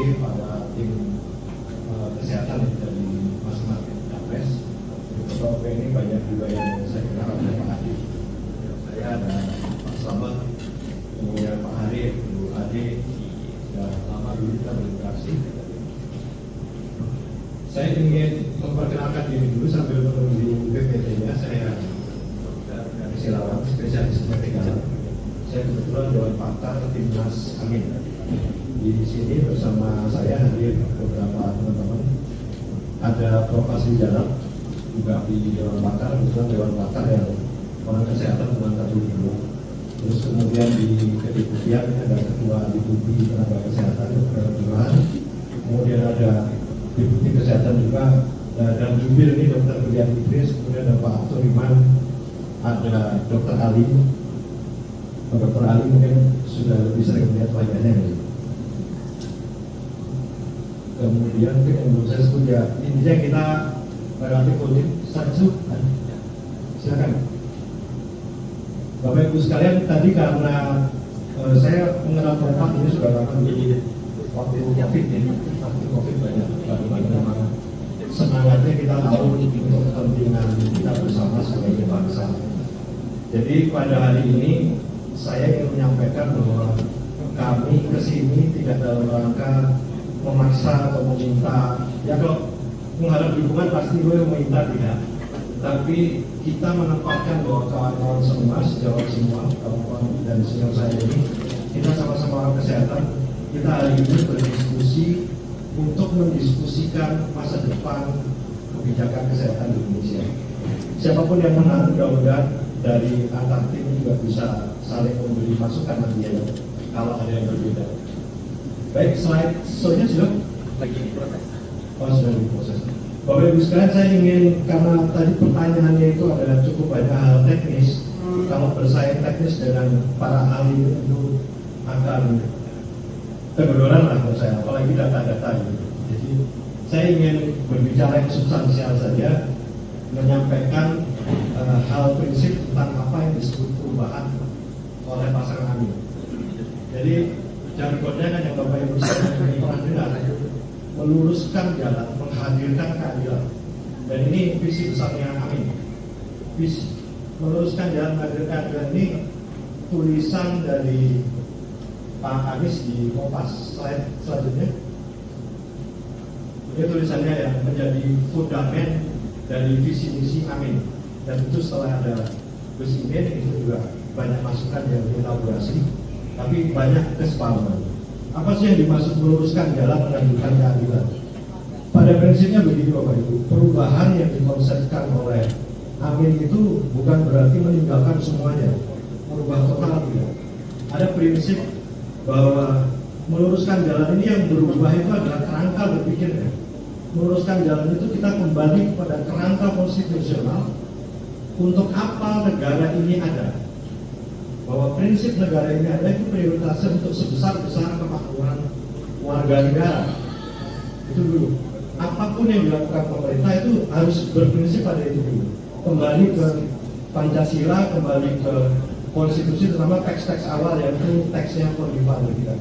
kasih pada tim kesehatan dari masing-masing capres. Ketua ini banyak juga yang saya kenal, ada Pak Adi, saya ada Pak Slamet, kemudian Pak Harif, Bu Ade, sudah lama dulu kita berinteraksi. Saya ingin memperkenalkan diri dulu sambil menunggu PPT-nya. Saya dari Silawan, spesialis penyakit. Saya kebetulan Dewan Pakar Timnas Amin. Di sini bersama saya hadir beberapa teman-teman. Ada Prof. Asli Jalal juga di Dewan Pakar, kebetulan Dewan Pakar yang orang kesehatan teman dulu. Terus kemudian di kediputian ada Ketua Deputi Tenaga Kesehatan Dr. Burhan. Kemudian ada Deputi Kesehatan juga dan jubir ini Dr. Brian Idris. Kemudian ada Pak Turiman, ada Dr. Ali. Dr. Ali mungkin sudah lebih sering melihat wajahnya. Kemudian menurut saya sebut ya, intinya kita relatif unik. Silakan. Bapak Ibu sekalian, tadi karena saya mengenal Prof. ini sudah lama di waktu COVID ini, waktu COVID banyak bagaimana semangatnya kita tahu untuk kepentingan kita bersama sebagai bangsa. Jadi pada hari ini saya ingin menyampaikan bahwa kami kesini tidak dalam rangka memaksa atau meminta. Ya kalau mengharap dukungan pasti gue meminta tidak. Tapi kita menempatkan bahwa kawan-kawan semua, sejawat semua, kawan-kawan dan senior saya ini, kita sama-sama orang kesehatan, kita hari ini berdiskusi untuk mendiskusikan masa depan kebijakan kesehatan di Indonesia. Siapapun yang menang, mudah-mudahan dari antar tim juga bisa saling memberi masukan nanti ya, kalau ada yang berbeda. Baik, slide-nya sudah lagi diproses. Oh, sudah diproses. Bapak Ibu sekalian, saya ingin, karena tadi pertanyaannya itu adalah cukup banyak hal teknis. Kalau bersaing teknis dengan para ahli itu akan kebenaran lah menurut saya, apalagi data-data gitu. Jadi saya ingin berbicara yang substansial saja, menyampaikan hal prinsip tentang apa yang disebut perubahan oleh pasangan Amin. Jadi jargonnya kan yang Bapak Ibu sekalian pernah dengar, meluruskan jalan, menghadirkan keadilan. Dan ini visi besarnya Amin. Visi meluruskan jalan, menghadirkan keadilan ini tulisan dari Pak Anies di Kompas. Slide selanjutnya. Ini tulisannya yang menjadi fundament dari visi misi Amin. Dan itu setelah ada Gus Imin itu juga banyak masukan yang dielaborasi, tapi banyak kesepahaman. Apa sih yang dimaksud meluruskan jalan menghadirkan keadilan? Pada prinsipnya begini Bapak Ibu, perubahan yang dikonsepkan oleh Amin itu bukan berarti meninggalkan semuanya, merubah total tidak. Ada prinsip bahwa meluruskan jalan ini yang berubah itu adalah kerangka berpikirnya. Meluruskan jalan itu kita kembali kepada kerangka konstitusional. Untuk apa negara ini ada? Bahwa prinsip negara ini ada itu prioritasnya untuk sebesar-besar kemakmuran warga negara. Itu dulu. Apapun yang dilakukan pemerintah itu harus berprinsip pada itu dulu. Kembali ke Pancasila, kembali ke konstitusi, terutama teks-teks awal yaitu teksnya Kondiva kita.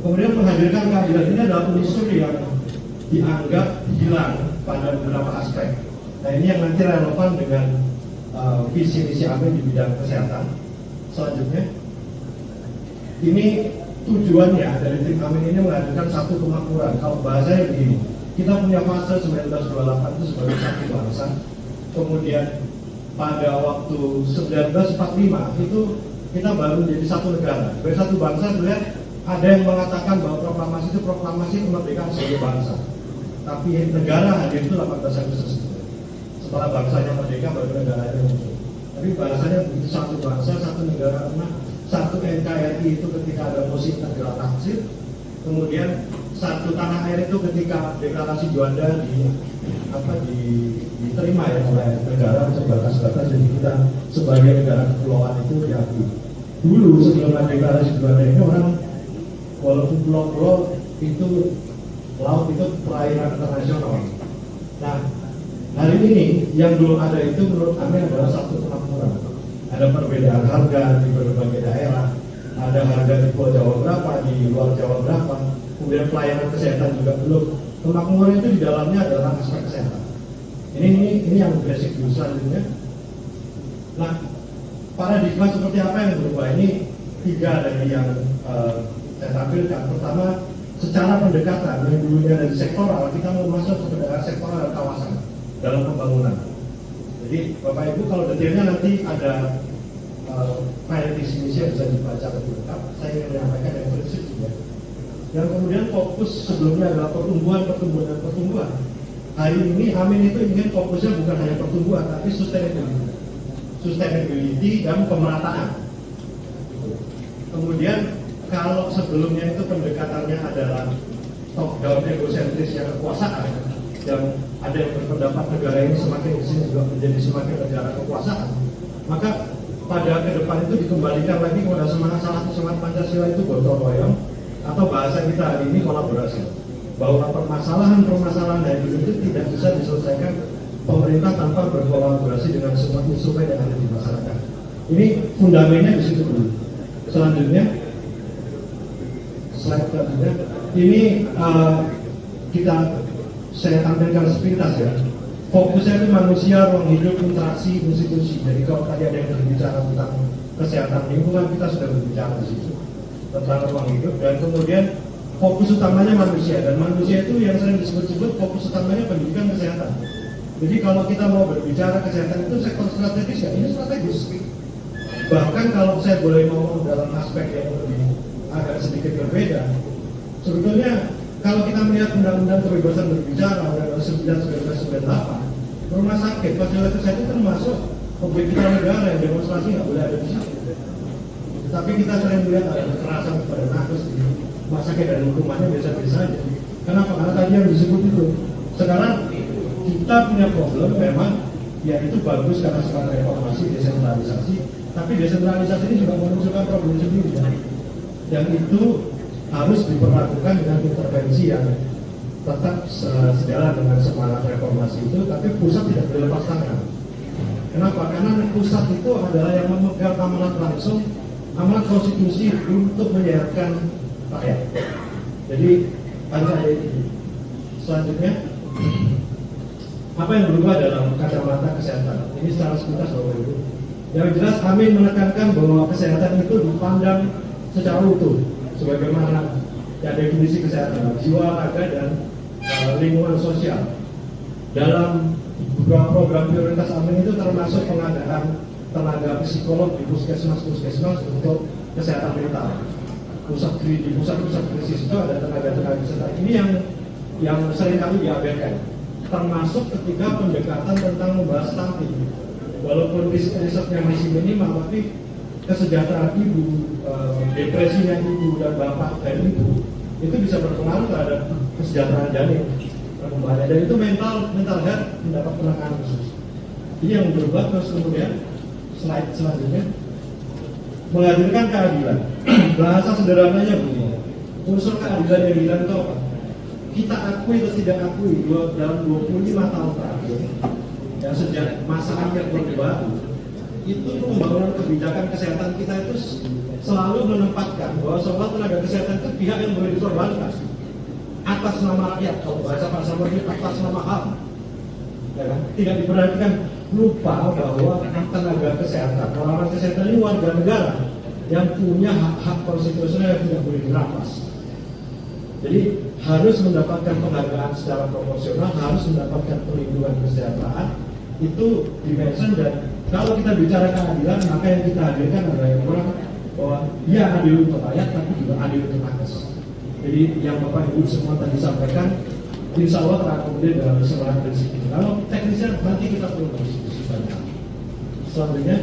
Kemudian menghadirkan keadilan ini adalah unsur yang dianggap hilang pada beberapa aspek. Nah ini yang nanti relevan dengan visi misi Amin di bidang kesehatan. Selanjutnya, ini tujuannya dari tim Amin ini menghadirkan satu kemakmuran. Kalau bahasanya begini, kita punya fase 1928 itu sebagai satu bangsa. Kemudian pada waktu 1945 itu kita baru menjadi satu negara. Dari satu bangsa sebenarnya ada yang mengatakan bahwa proklamasi itu kemerdekaan sebagai bangsa. Tapi negara hadir itu 18 Agustus. Setelah bangsanya merdeka baru negaranya muncul. Tapi bahasanya begitu, satu bangsa, satu negara. Satu NKRI itu ketika ada musik negara taksir. Kemudian satu tanah air itu ketika deklarasi Juanda diterima ya oleh negara sebatas-batas, jadi kita sebagai negara kepulauan itu diakui. Dulu sebelum ada deklarasi Juanda ini orang walaupun pulau-pulau itu laut itu perairan internasional. Nah hari ini yang belum ada itu menurut Amin adalah satu kemakmuran. Ada perbedaan harga di berbagai daerah, ada harga di Pulau Jawa berapa, di luar Jawa berapa, kemudian pelayanan kesehatan juga belum. Kemakmuran itu di dalamnya adalah aspek kesehatan. Ini yang basic dulu. Selanjutnya, nah paradigma seperti apa yang berubah ini 3 dari yang saya tampilkan. Pertama, secara pendekatan yang dulunya dari sektoral, kita mau masuk ke sektoral kawasan dalam pembangunan. Jadi Bapak Ibu kalau detailnya nanti ada file visi misi yang bisa dibaca lebih lengkap. Saya ingin menyampaikan yang prinsip juga. Yang kemudian fokus sebelumnya adalah pertumbuhan. Hari ini Amin itu ingin fokusnya bukan hanya pertumbuhan, tapi sustainability dan pemerataan. Kemudian kalau sebelumnya itu pendekatannya adalah top down egosentris yang kekuasaan, yang ada yang berpendapat negara ini semakin kesini juga menjadi semakin negara kekuasaan, maka pada ke depan itu dikembalikan lagi kepada semangat salah satu semangat Pancasila itu gotong royong, atau bahasa kita hari ini kolaborasi, bahwa permasalahan dari itu tidak bisa diselesaikan pemerintah tanpa berkolaborasi dengan semua instrumen yang ada di masyarakat. Ini fundamennya di situ dulu. Selanjutnya, slide selanjutnya, ini saya tampilkan sepintas ya. Fokusnya itu manusia, ruang hidup, interaksi, institusi. Jadi kalau tadi ada yang berbicara tentang kesehatan lingkungan, kita sudah berbicara di situ tentang ruang hidup, dan kemudian fokus utamanya manusia, dan manusia itu yang sering disebut-sebut fokus utamanya pendidikan kesehatan. Jadi kalau kita mau berbicara kesehatan itu sektor strategis ya, ini strategis. Bahkan kalau saya boleh ngomong dalam aspek yang lebih agak sedikit berbeda, sebetulnya kalau kita melihat undang-undang kebebasan berbicara Undang-Undang 9/1998, rumah sakit, fasilitas kesehatan itu termasuk objek vital negara yang demonstrasi nggak boleh ada di situ. Tapi kita sering melihat ada kekerasan kepada nakes di rumah sakit dan hukumannya biasa-biasa aja. Kenapa? Karena tadi yang disebut itu. Sekarang kita punya problem memang, ya itu bagus karena sekarang reformasi, desentralisasi. Tapi desentralisasi ini juga menunjukkan problem sendiri ya. Dan itu harus diperlakukan dengan intervensi yang tetap sejalan dengan semangat reformasi itu, tapi pusat tidak boleh lepas tangan. Kenapa? Karena pusat itu adalah yang memegang amanat langsung, amanat konstitusi untuk menyehatkan rakyat. Jadi harus ada itu. Selanjutnya, apa yang berubah dalam kacamata kesehatan? Ini secara sepintas Bapak Ibu. Yang jelas Amin menekankan bahwa kesehatan itu dipandang secara utuh, sebagaimana ya definisi kesehatan, jiwa, raga, dan lingkungan sosial. Dalam beberapa program prioritas Amin itu termasuk pengadaan tenaga psikolog di puskesmas untuk kesehatan mental. Di pusat-pusat krisis itu ada tenaga kesehatan. Ini yang sering kali diabaikan, termasuk ketika pendekatan tentang membahas stunting. Walaupun risetnya masih minimal, tapi kesejahteraan ibu, depresinya ibu dan bapak dan ibu itu bisa berpengaruh terhadap kesejahteraan janin perkembangannya, dan itu mental health mendapat penanganan khusus. Ini yang berubah. Terus kemudian slide selanjutnya, menghadirkan keadilan. Bahasa sederhananya begini, unsur keadilan yang hilang itu apa? Kita akui atau tidak akui, dalam 25 tahun terakhir yang sejak masa akhir Orde Baru, itu pembangunan kebijakan kesehatan kita itu selalu menempatkan bahwa seolah tenaga kesehatan itu pihak yang boleh dikorbankan atas nama rakyat. Kalau bahasa Pak Samudri, atas nama HAM, ya kan? Tidak diperhatikan, lupa bahwa tenaga kesehatan, orang kesehatan ini warga negara yang punya hak-hak konstitusional yang tidak boleh dirampas. Jadi harus mendapatkan penghargaan secara proporsional, harus mendapatkan perlindungan kesejahteraan. Itu dimension, dan kalau kita bicara keadilan, maka yang kita hadirkan adalah yang orang bahwa ya adil untuk rakyat, tapi juga adil untuk nakes. Jadi yang Bapak Ibu semua tadi sampaikan, insya Allah terakomodir dalam semangat prinsip ini. Kalau teknisnya nanti kita perlu berdiskusi banyak. Selanjutnya,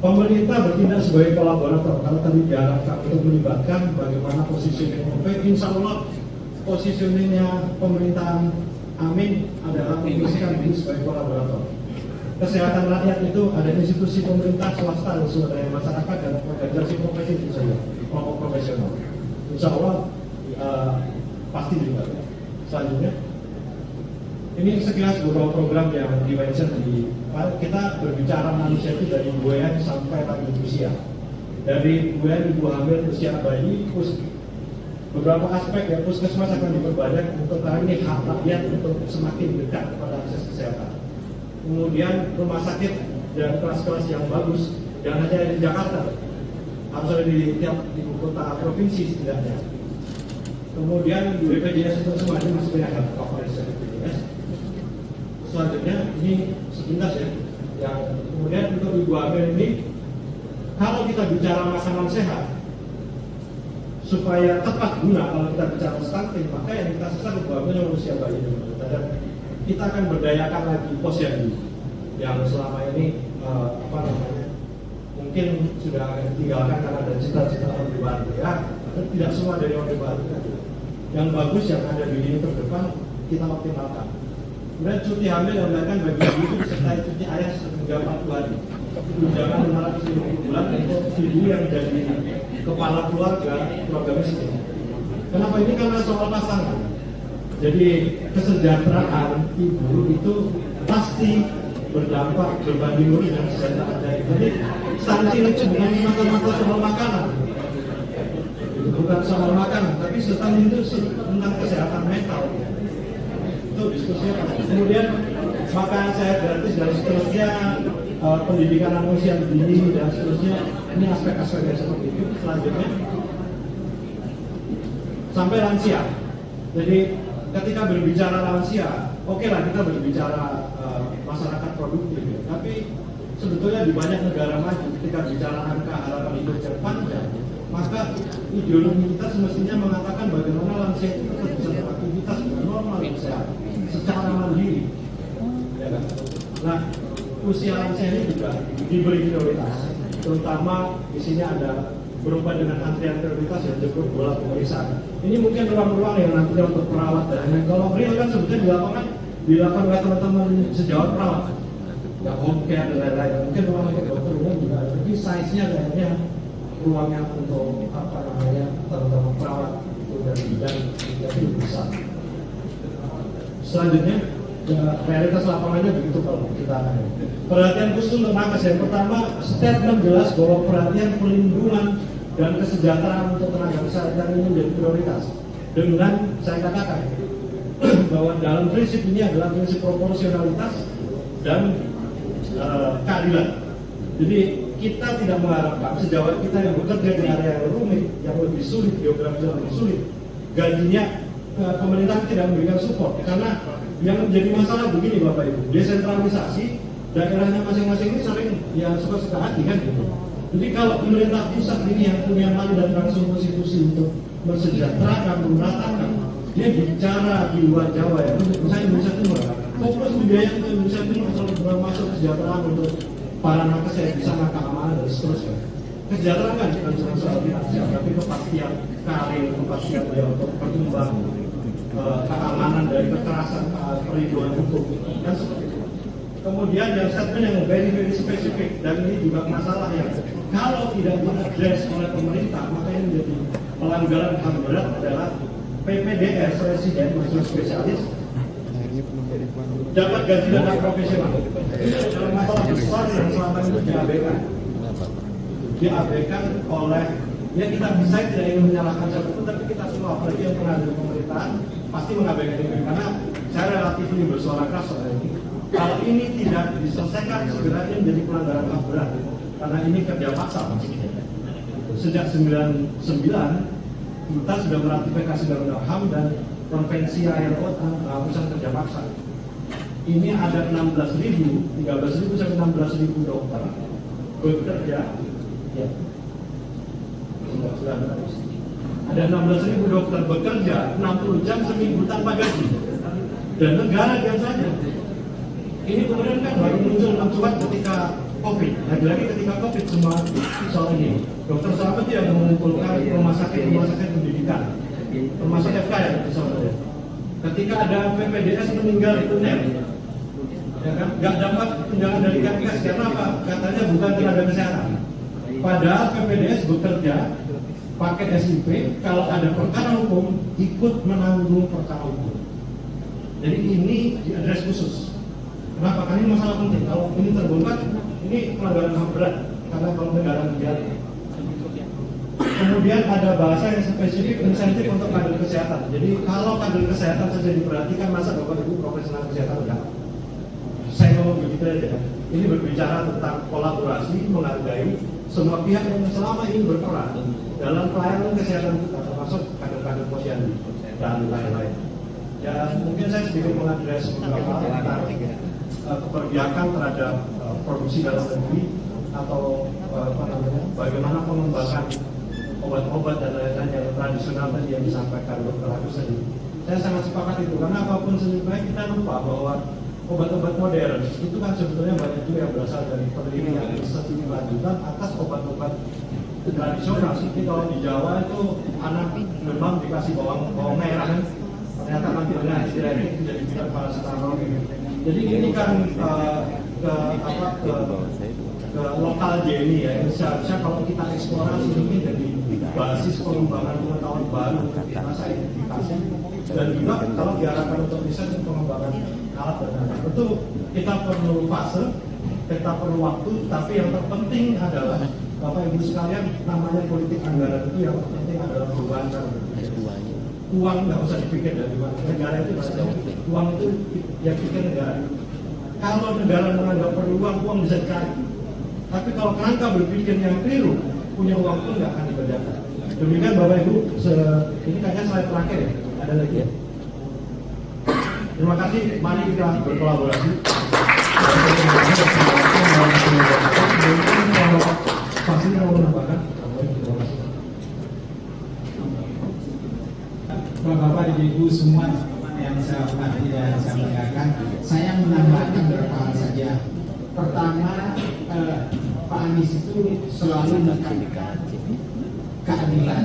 pemerintah bertindak sebagai kolaborator. Kalau tadi diharapkan untuk melibatkan bagaimana positioning OP, insya Allah positioningnya pemerintahan Amin adalah memposisikan diri sebagai kolaborator. Kesehatan rakyat itu ada institusi pemerintah, swasta, dan sumber daya masyarakat, dan organisasi profesi itu saja, kelompok profesional. Insya Allah pasti juga. Selanjutnya, ini sekilas beberapa program yang di-mention di kita berbicara manusia itu dari buaya sampai lanjut usia. dari ibu hamil, usia bayi, beberapa aspek ya puskesmas akan diperbanyak untuk karena ini hak rakyat untuk semakin dekat kepada akses kesehatan. Kemudian rumah sakit dan kelas-kelas yang bagus, jangan hanya di Jakarta, harus ada di tiap ibu kota provinsi setidaknya. Kemudian BPJS itu semua ini masih banyak coverage dari BPJS. Selanjutnya ini sekilas ya. Yang kemudian untuk ibu hamil ini, kalau kita bicara makanan sehat, supaya tepat guna kalau kita bicara stunting, maka yang kita sasar ibu hamil yang usia bayi dan kita akan berdayakan lagi posyandu yang selama ini mungkin sudah akan ditinggalkan karena ada cita-cita Orde Baru ya. Tidak semua dari Orde Baru. Yang bagus yang ada di lini terdepan kita optimalkan. Kemudian cuti hamil yang dilakukan bagi ibu serta cuti ayah hingga 40 hari. Tunjangan 550 bulan untuk ibu yang jadi kepala keluarga miskin. Kenapa ini? Karena soal pasangan. Jadi kesejahteraan ibu itu pasti berdampak berbanding lurus dengan kesejahteraan dari. Jadi stunting itu bukan semata-mata soal makanan. Bukan soal makanan, tapi stunting itu tentang kesehatan mental. Itu diskusinya. Kemudian makan sehat gratis dan seterusnya, pendidikan anak usia dini dan seterusnya. Ini aspek-aspek yang seperti itu. Selanjutnya sampai lansia. Jadi ketika berbicara lansia, oke lah kita berbicara masyarakat produktif, ya. Tapi sebetulnya di banyak negara maju ketika bicara angka harapan hidup yang panjang, maka ideologi kita semestinya mengatakan bagaimana lansia itu tetap bisa beraktivitas dengan normal dan sehat secara mandiri, ya kan? Nah, usia lansia ini juga diberi prioritas, terutama di sini ada berupa dengan antrian prioritas yang disebut bola pemeriksaan. Ini mungkin ruang-ruang yang nantinya untuk perawat dan kalau real kan sebetulnya dilakukan oleh teman-teman sejawat perawat, ya home care dan lain-lain. Mungkin ruang untuk dokter umum juga ada, tapi size-nya kayaknya ruangnya untuk teman-teman perawat itu dan bidang itu besar. Selanjutnya realitas lapangannya begitu kalau kita perhatian khusus untuk nakes. Yang pertama, statement jelas bahwa perhatian perlindungan dan kesejahteraan untuk tenaga kesehatan ini menjadi prioritas. Dengan saya katakan bahwa dalam prinsip ini adalah prinsip proporsionalitas dan keadilan. Jadi kita tidak mengharapkan sejawat kita yang bekerja di area yang rumit, yang lebih sulit, geografis yang lebih sulit, gajinya pemerintah tidak memberikan support. Karena yang menjadi masalah begini Bapak Ibu, desentralisasi daerahnya masing-masing ini sering ya suka-suka hati kan gitu. Jadi kalau pemerintah pusat ini yang punya mandat langsung konstitusi untuk mensejahterakan, meratakan, dia bicara di luar Jawa ya, misalnya Indonesia Timur, fokus biaya untuk Indonesia Timur masalah masuk kesejahteraan untuk para nakes yang bisa keamanan dan seterusnya. Kesejahteraan kan bukan cuma soal finansial, tapi kepastian karir, kepastian dia untuk berkembang, keamanan dari kekerasan, perlindungan hukum dan seperti itu. Kemudian yang statement yang very spesifik dan ini juga masalah yang kalau tidak diadres oleh pemerintah maka ini menjadi pelanggaran HAM berat adalah PPDS residen mahasiswa spesialis dapat gaji dan hak profesional. Ini adalah masalah besar yang selama ini diabaikan oleh ya kita bisa tidak ingin menyalahkan siapapun, tapi kita semua apalagi yang pernah di pemerintahan pasti mengabaikan ini karena saya relatif ini bersuara keras soal ini. Kalau ini tidak diselesaikan segera ini menjadi pelanggaran HAM berat karena ini kerja paksa maksudnya. Sejak 99 kita sudah meratifikasi Undang-Undang HAM dan konvensi ILO tentang penghapusan kerja paksa. Ini ada 13.000 sampai 16.000 dokter bekerja. Ya. Ada 16.000 dokter bekerja 60 jam seminggu tanpa gaji dan negara diam saja. Ini kemudian kan baru muncul mencuat ketika COVID. Lagi-lagi ketika COVID semua soal ini. Dokter Selamat yang mengumpulkan rumah sakit pendidikan, termasuk FKM misalnya. Ketika ada PPDS meninggal itu ya kan, nggak dapat tunjangan dari KPS karena apa? Katanya bukan tenaga kesehatan. Padahal PPDS bekerja pakai SIP, kalau ada perkara hukum ikut menanggung perkara hukum. Jadi ini diadres khusus. Kenapa? Karena ini masalah penting. Kalau ini terbongkar, ini pelanggaran HAM berat karena kalau negara biar Kemudian ada bahasa yang spesifik insentif untuk kader kesehatan. Jadi kalau kader kesehatan saja diperhatikan, masa Bapak Ibu profesional kesehatan enggak? Saya ngomong begitu aja. Ini berbicara tentang kolaborasi, menghargai semua pihak yang selama ini berperan dalam pelayanan kesehatan kita, termasuk kader-kader posyandu dan lain-lain. Ya mungkin saya sedikit mengadres beberapa tentang keberpihakan terhadap produksi dalam negeri atau bagaimana pengembangan obat-obat dan lain-lain yang tradisional tadi yang disampaikan Dr. Agus tadi. Saya sangat sepakat itu karena apapun lebih baik kita lupa bahwa obat-obat modern itu kan sebetulnya banyak juga yang berasal dari penelitian riset lanjutan atas obat-obat tradisional. Jadi kalau di Jawa itu anak demam dikasih bawang merah kan, ternyata nanti dengan istirahat itu jadi bilang paracetamol. Jadi ini kan ke lokal JNI ya, yang seharusnya kalau kita eksplorasi mungkin jadi basis pengembangan pengetahuan baru masa identifikasi dan juga kalau diarahkan untuk riset pengembangan alat dan lain-lain. Tentu kita perlu fase, kita perlu waktu, tapi yang terpenting adalah Bapak Ibu sekalian, namanya politik anggaran itu yang terpenting adalah perubahan. Uang nggak usah dipikir dari mana, negara itu bahasanya uang itu yang pikir negara. Kalau negara menganggap perlu uang bisa dicari. Tapi kalau kerangka berpikir yang keliru, punya uang pun nggak akan dikerjakan. Demikian Bapak Ibu, ini kayaknya slide terakhir ya, ada lagi ya. Terima kasih, mari kita berkolaborasi. Pasti mau menambahkan. Bapak-bapak, ibu semua yang saya hormati dan saya banggakan, saya menambahkan beberapa hal saja. Pertama, Pak Anies itu selalu menekankan keadilan.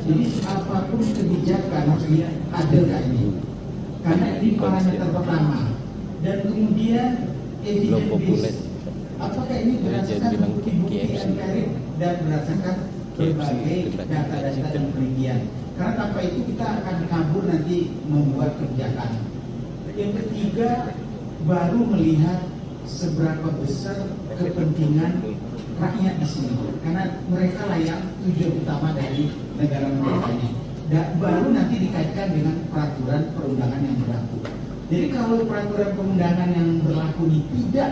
Jadi apapun kebijakan maksudnya adilkah ini? Karena ini parameter pertama. Dan kemudian evidence. Apakah ini berdasarkan bukti-bukti empirik dan berdasarkan berbagai data-data dan penelitian? Karena tanpa itu kita akan kabur nanti membuat kebijakan. Yang ketiga, baru melihat seberapa besar kepentingan rakyat di sini, karena mereka lah yang tujuan utama dari negara mereka ini. Dan baru nanti dikaitkan dengan peraturan perundangan yang berlaku. Jadi kalau peraturan perundangan yang berlaku ini tidak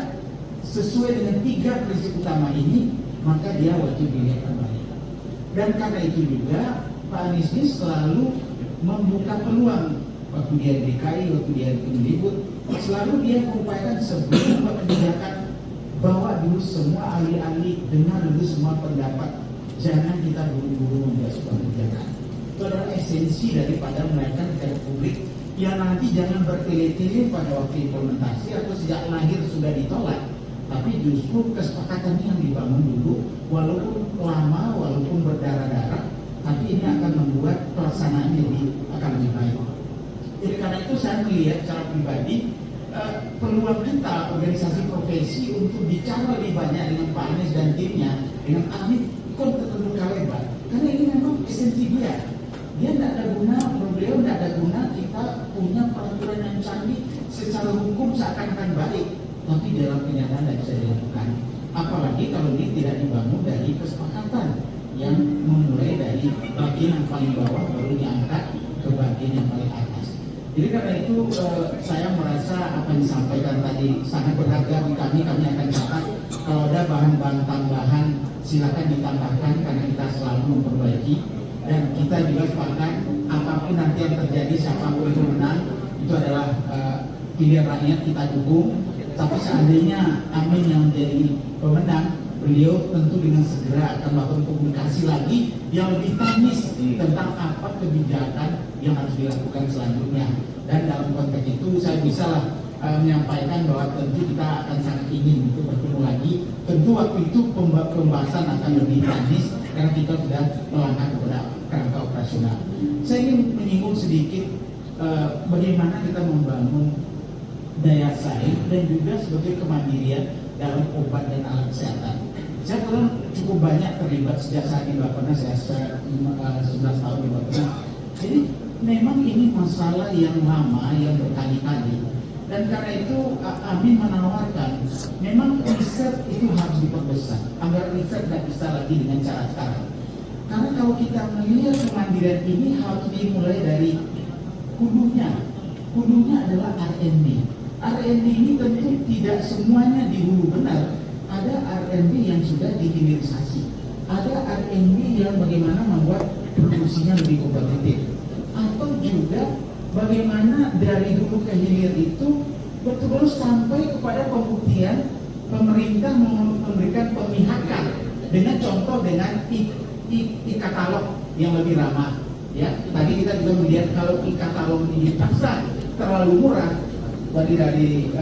sesuai dengan 3 prinsip utama ini, maka dia wajib dilihat kembali. Dan karena itu juga Pak Anies ini selalu membuka peluang. Waktu dia di DKI, waktu dia di Kemendikbud, selalu dia mengupayakan sebelum kebijakan, bawa dulu semua ahli-ahli, dengar dulu semua pendapat, jangan kita buru-buru membuat sebuah kebijakan. Itu adalah esensi daripada menaikkan kepada publik yang nanti jangan bertele-tele pada waktu implementasi atau sejak lahir sudah ditolak, tapi justru kesepakatan yang dibangun dulu, walaupun lama, walaupun berdarah-darah, tapi ini akan membuat pelaksanaan akan lebih baik. Jadi karena itu saya melihat secara pribadi peluang kita organisasi profesi untuk bicara lebih banyak dengan Pak Anies dan timnya, dengan ahli kon terbuka lebar. Karena ini memang esensi dia. Dia tidak ada guna, beliau tidak ada guna kita punya peraturan yang canggih secara hukum seakan-akan baik, tapi dalam kenyataan tidak bisa dilakukan. Apalagi kalau ini tidak dibangun dari kesepakatan yang memulai dari bagian yang paling bawah baru diangkat ke bagian yang paling atas. Jadi karena itu saya merasa apa yang disampaikan tadi sangat berharga bagi kami akan catat. Kalau ada bahan-bahan tambahan silakan ditambahkan karena kita selalu memperbaiki. Dan kita juga sepakat apapun nanti yang terjadi, siapapun itu menang, itu adalah pilihan rakyat, kita dukung. Tapi seandainya Amin yang menjadi pemenang, beliau tentu dengan segera akan melakukan komunikasi lagi yang lebih teknis tentang apa kebijakan yang harus dilakukan selanjutnya. Dan dalam konteks itu saya bisa menyampaikan bahwa tentu kita akan sangat ingin itu bertemu lagi. Tentu waktu itu pembahasan akan lebih teknis karena kita sudah melangkah kepada kerangka operasional. Saya ingin menyinggung sedikit bagaimana kita membangun daya saing dan juga sebagai kemandirian dalam obat dan alat kesehatan. Saya pernah cukup banyak terlibat sejak saat di Bappenas, saya 11 tahun di Bappenas. Jadi memang ini masalah yang lama, yang berkali-kali. Dan karena itu Amin menawarkan, memang riset itu harus diperbesar. Anggaran riset tidak bisa lagi dengan cara sekarang. Karena kalau kita melihat kemandirian ini harus dimulai dari hulunya. Hulunya adalah R&D. R&D ini tentu tidak semuanya di hulu benar. Ada R&D yang sudah dihilirisasi. Ada R&D yang bagaimana membuat produksinya lebih kompetitif. Atau juga bagaimana dari hulu ke hilir itu betul-betul sampai kepada pembuktian pemerintah memberikan pemihakan dengan contoh dengan e-katalog yang lebih ramah. Ya, tadi kita juga melihat kalau e-katalog ini dipaksa terlalu murah, dari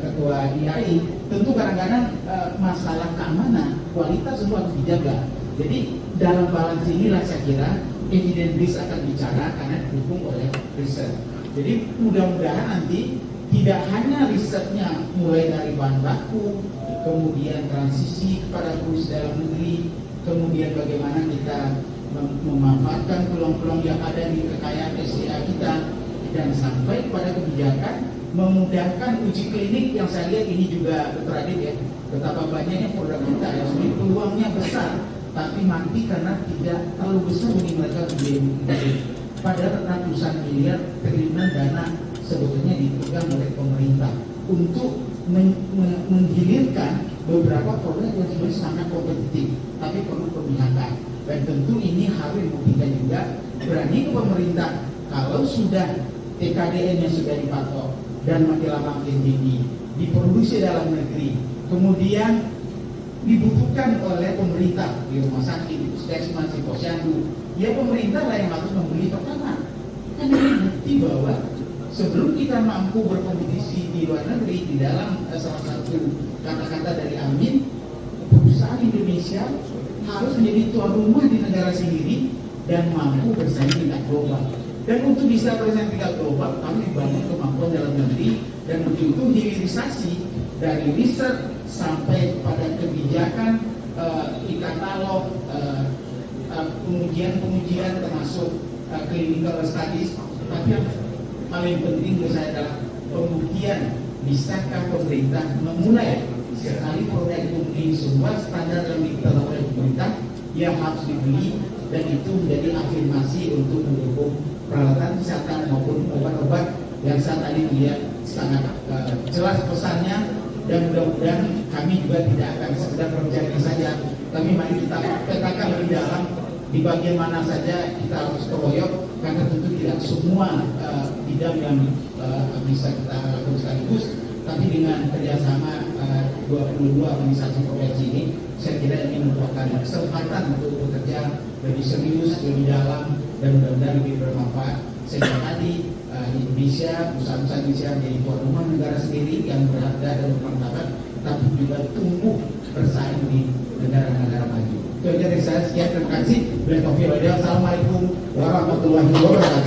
ketua IAI, tentu kadang-kadang masalah keamanan, kualitas semua harus dijaga. Jadi dalam balance inilah saya kira evidence base akan bicara karena didukung oleh riset. Jadi mudah-mudahan nanti tidak hanya risetnya mulai dari bahan baku, kemudian transisi kepada produksi dalam negeri, kemudian bagaimana kita memanfaatkan peluang-peluang yang ada di kekayaan SDA kita, dan sampai pada kebijakan memudahkan uji klinik yang saya lihat ini juga Dr. Adit ya, betapa banyaknya produk kita yang sebenarnya peluangnya besar tapi mati karena tidak terlalu besar bagi mereka biaya. Padahal ratusan miliar triliunan dana sebetulnya dipegang oleh pemerintah untuk menghilirkan beberapa produk yang sebenarnya sangat kompetitif tapi perlu pemihakan. Dan tentu ini harus dibuktikan juga berani ke pemerintah kalau sudah TKDN yang sudah dipatok dan makin lama makin tinggi diproduksi dalam negeri, kemudian dibutuhkan oleh pemerintah di rumah sakit, di puskesmas, di posyandu, ya pemerintah lah yang harus membeli pertama. Kan ini bukti bahwa sebelum kita mampu berkompetisi di luar negeri, di dalam salah satu kata-kata dari Amin, perusahaan Indonesia harus menjadi tuan rumah di negara sendiri dan mampu bersaing di tingkat global. Dan untuk bisa bersaing tingkat global, kami dibangun kemampuan dalam negeri dan untuk itu hilirisasi dari riset sampai pada kebijakan, e-katalog, pengujian termasuk clinical studies. Tapi yang paling penting menurut saya adalah pembuktian bisakah pemerintah memulai sekali produk itu memenuhi semua standar yang ditetapkan oleh pemerintah yang harus dibeli, dan itu menjadi afirmasi untuk mendukung peralatan kesehatan maupun obat-obat yang saat tadi melihat sangat jelas pesannya. Dan mudah-mudahan kami juga tidak akan sekedar berbicara saja, tapi mari kita petakan lebih dalam di bagian mana saja kita harus keroyok, karena tentu tidak semua bidang yang bisa kita lakukan sekaligus, tapi dengan kerjasama 22 organisasi profesi ini, saya kira ini merupakan kesempatan untuk bekerja lebih serius, lebih dalam, dan mudah-mudahan lebih bermanfaat. Sehingga tadi Indonesia, usaha-usaha Indonesia menjadi tuan rumah negara sendiri yang berharga dan bermartabat, tapi juga tumbuh bersaing di negara-negara maju. Itu aja dari saya, sekian, terima kasih. Assalamualaikum warahmatullahi wabarakatuh.